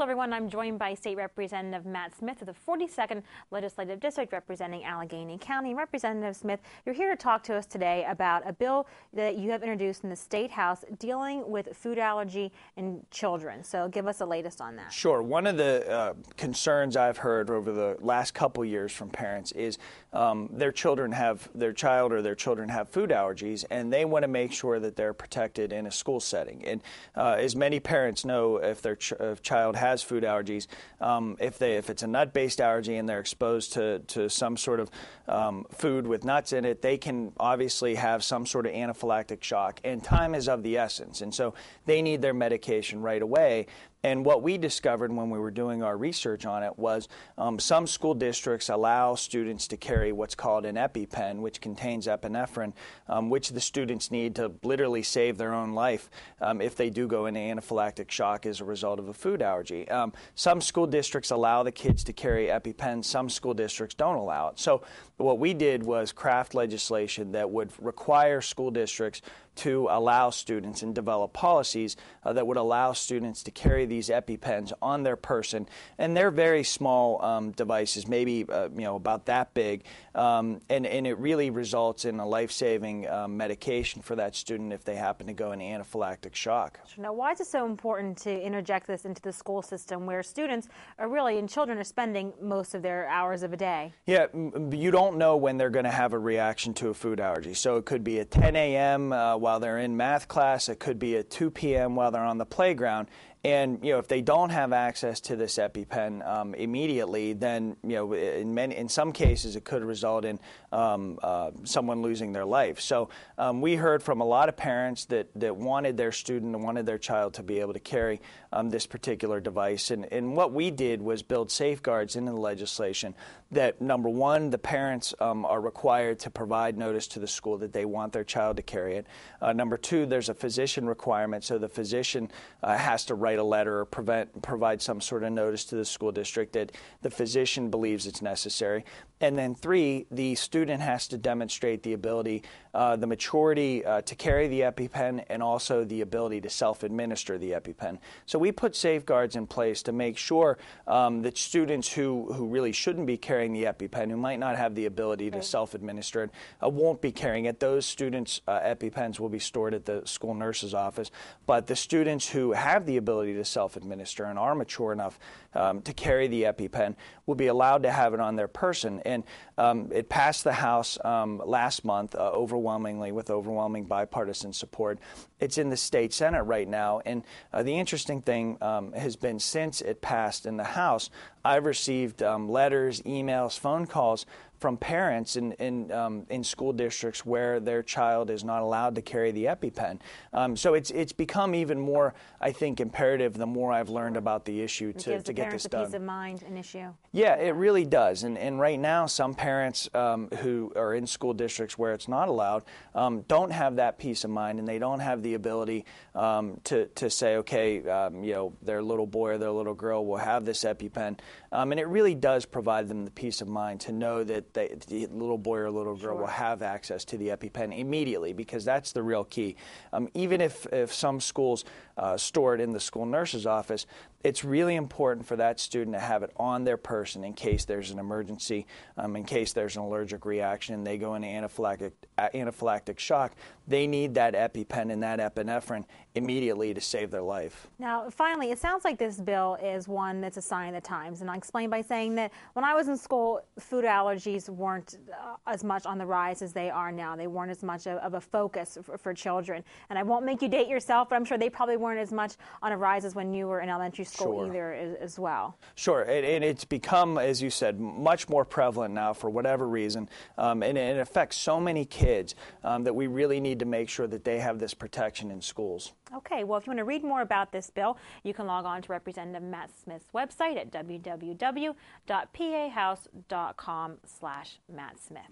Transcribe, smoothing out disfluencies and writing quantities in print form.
Hello, everyone. I'm joined by State Representative Matt Smith of the 42nd Legislative District representing Allegheny County. Representative Smith, you're here to talk to us today about a bill that you have introduced in the State House dealing with food allergy in children. So give us the latest on that. Sure. One of the concerns I've heard over the last couple years from parents is their children have food allergies, and they want to make sure that they're protected in a school setting. And as many parents know, if their child has food allergies, if it's a nut-based allergy and they're exposed to some sort of food with nuts in it, they can obviously have some sort of anaphylactic shock, and time is of the essence. And so they need their medication right away. And what we discovered when we were doing our research on it was some school districts allow students to carry what's called an EpiPen, which contains epinephrine, which the students need to literally save their own life if they do go into anaphylactic shock as a result of a food allergy. Some school districts allow the kids to carry EpiPens. Some school districts don't allow it. So what we did was craft legislation that would require school districts to allow students and develop policies that would allow students to carry these EpiPens on their person. And they're very small devices, maybe about that big, and it really results in a life-saving medication for that student if they happen to go into anaphylactic shock. Now, why is it so important to interject this into the school system where students are really, and children are spending most of their hours of a day? Yeah, you don't know when they're going to have a reaction to a food allergy. So it could be at 10 a.m. While they're in math class. It could be at 2 p.m. while they're on the playground. And if they don't have access to this EpiPen immediately, then in some cases it could result in someone losing their life. So we heard from a lot of parents that wanted their student and wanted their child to be able to carry this particular device. And what we did was build safeguards into the legislation that, number one, the parents are required to provide notice to the school that they want their child to carry it. Number two, there's a physician requirement, so the physician has to write a letter or provide some sort of notice to the school district that the physician believes it's necessary. And then three, the student has to demonstrate the ability, the maturity to carry the EpiPen and also the ability to self-administer the EpiPen. So we put safeguards in place to make sure that students who really shouldn't be carrying the EpiPen, who might not have the ability to self-administer it, won't be carrying it. Those students' EpiPens will be stored at the school nurse's office. But the students who have the ability to self-administer and are mature enough to carry the EpiPen will be allowed to have it on their person. And it passed the House last month overwhelmingly with overwhelming bipartisan support. It's in the state Senate right now. And the interesting thing has been since it passed in the House, I've received letters, emails, phone calls from parents in school districts where their child is not allowed to carry the EpiPen. So it's become even more, I think, imperative the more I've learned about the issue to get this done. It gives the parents a peace of mind, an issue. Yeah, it really does. And right now, some parents who are in school districts where it's not allowed don't have that peace of mind, and they don't have the ability to say, okay, their little boy or their little girl will have this EpiPen. And it really does provide them the peace of mind to know that the little boy or little girl will have access to the EpiPen immediately, because that's the real key. Even if some schools store it in the school nurse's office, it's really important for that student to have it on their person in case there's an emergency, in case there's an allergic reaction, and they go into anaphylactic shock. They need that EpiPen and that epinephrine immediately to save their life. Now, finally, it sounds like this bill is one that's a sign of the times. And I'll explain by saying that when I was in school, food allergies weren't as much on the rise as they are now. They weren't as much of a focus for children. And I won't make you date yourself, but I'm sure they probably weren't as much on a rise as when you were in elementary school either as well. Sure, and it's become, as you said, much more prevalent now for whatever reason, and it affects so many kids that we really need to make sure that they have this protection in schools. Okay, well, if you want to read more about this bill, you can log on to Representative Matt Smith's website at www.pahouse.com/Matt Smith.